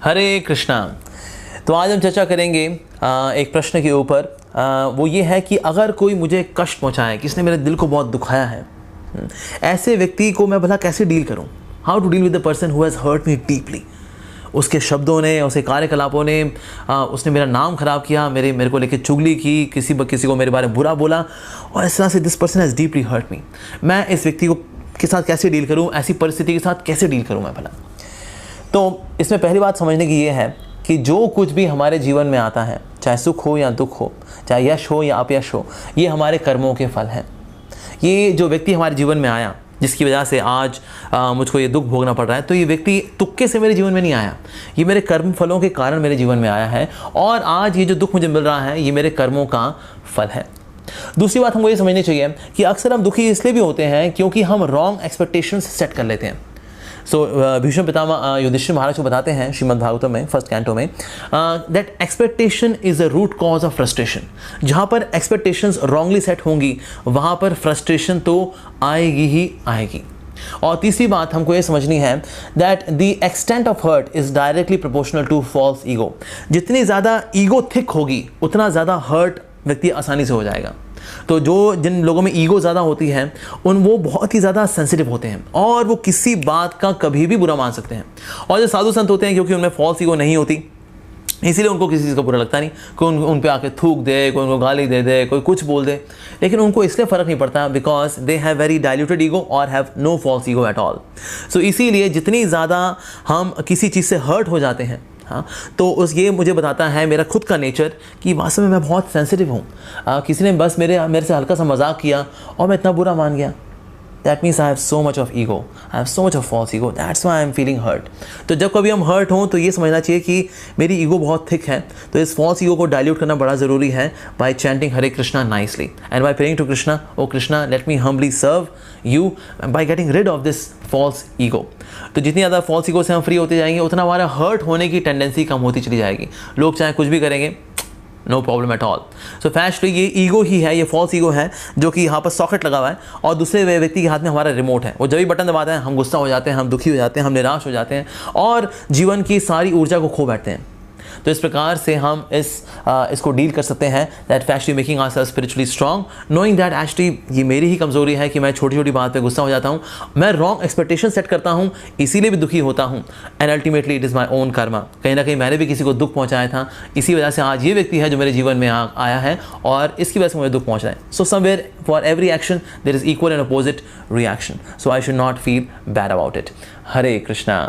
हरे कृष्णा। तो आज हम चर्चा करेंगे एक प्रश्न के ऊपर। वो ये है कि अगर कोई मुझे कष्ट पहुंचाए, किसने मेरे दिल को बहुत दुखाया है, ऐसे व्यक्ति को मैं भला कैसे डील करूं? How to deal with the person who has hurt me deeply. उसके शब्दों ने, उसके कार्यकलापों ने, उसने मेरा नाम ख़राब किया, मेरे को लेकर चुगली की, किसी को मेरे बारे में बुरा बोला, और इस तरह से this person has deeply hurt me. मैं इस व्यक्ति को के साथ कैसे डील करूं? ऐसी परिस्थिति के साथ कैसे डील करूं मैं भला? तो इसमें पहली बात समझने की ये है कि जो कुछ भी हमारे जीवन में आता है, चाहे सुख हो या दुख हो, चाहे यश हो या अपयश हो, ये हमारे कर्मों के फल हैं। ये जो व्यक्ति हमारे जीवन में आया, जिसकी वजह से आज मुझको ये दुख भोगना पड़ रहा है, तो ये व्यक्ति तुक्के से मेरे जीवन में नहीं आया, ये मेरे कर्म फलों के कारण मेरे जीवन में आया है, और आज ये जो दुख मुझे मिल रहा है, ये मेरे कर्मों का फल है। दूसरी बात हमको ये समझनी चाहिए कि अक्सर हम दुखी इसलिए भी होते हैं क्योंकि हम रॉन्ग एक्सपेक्टेशंस सेट कर लेते हैं। भीष्म पितामह युधिष्ठिर महाराज को बताते हैं श्रीमद् भागवतम में फर्स्ट कैंटो में that expectation is a root cause of frustration. जहाँ पर एक्सपेक्टेशंस रॉन्गली सेट होंगी, वहाँ पर फ्रस्ट्रेशन तो आएगी ही आएगी। और तीसरी बात हमको ये समझनी है that the extent of hurt is directly proportional to false ego. जितनी ज़्यादा ईगो थिक होगी, उतना ज़्यादा हर्ट व्यक्ति आसानी से हो जाएगा। तो जिन लोगों में ईगो ज़्यादा होती है, वो बहुत ही ज़्यादा सेंसिटिव होते हैं और वो किसी बात का कभी भी बुरा मान सकते हैं। और जो साधु संत होते हैं, क्योंकि उनमें फॉल्स ईगो नहीं होती, इसीलिए उनको किसी चीज़ का बुरा लगता नहीं। कोई उन पे आके थूक दे, कोई उनको गाली दे दे, कोई कुछ बोल दे, लेकिन उनको इसलिए फ़र्क नहीं पड़ता because they have very diluted ego or have no false ego at all. So इसीलिए जितनी ज़्यादा हम किसी चीज़ से हर्ट हो जाते हैं, हाँ, तो ये मुझे बताता है मेरा खुद का नेचर कि वास्तव में मैं बहुत सेंसिटिव हूँ। किसी ने बस मेरे से हल्का सा मजाक किया और मैं इतना बुरा मान गया। That means I have so much of ego, I have so much of false ego, that's why I am feeling hurt. तो जब कभी हम हर्ट हों तो ये समझना चाहिए कि मेरी ईगो बहुत थिक है, तो इस फॉल्स ईगो को डाइल्यूट करना बड़ा ज़रूरी है by chanting Hare Krishna nicely and by praying to Krishna, O Krishna let me humbly serve you by getting rid of this false ego. तो जितनी ज़्यादा फॉल्स ईगो से हम फ्री होते जाएंगे, उतना हमारा हर्ट होने की टेंडेंसी कम होती चली जाएगी। लोग चाहे कुछ भी करेंगे, no problem at all. So factually ये ईगो ही है, ये फॉल्स ईगो है जो कि यहाँ पर सॉकेट लगा हुआ है और दूसरे व्यक्ति के हाथ में हमारा रिमोट है। वो जब भी बटन दबाते हैं, हम गुस्सा हो जाते हैं, हम दुखी हो जाते हैं, हम निराश हो जाते हैं और जीवन की सारी ऊर्जा को खो बैठते हैं। तो इस प्रकार से हम इसको डील कर सकते हैं that factually making ourselves spiritually strong, knowing that actually ये मेरी ही कमजोरी है कि मैं छोटी छोटी बात पे गुस्सा हो जाता हूँ, मैं रॉन्ग एक्सपेक्टेशन सेट करता हूँ, इसीलिए भी दुखी होता हूँ, and ultimately it is my own Karma. कहीं ना कहीं मैंने भी किसी को दुख पहुँचाया था, इसी वजह से आज ये व्यक्ति है जो मेरे जीवन में आया है और इसकी वजह से मुझे दुख पहुँच रहा है। So somewhere for every action there is equal and opposite reaction, so I should not feel bad about it. Hare Krishna.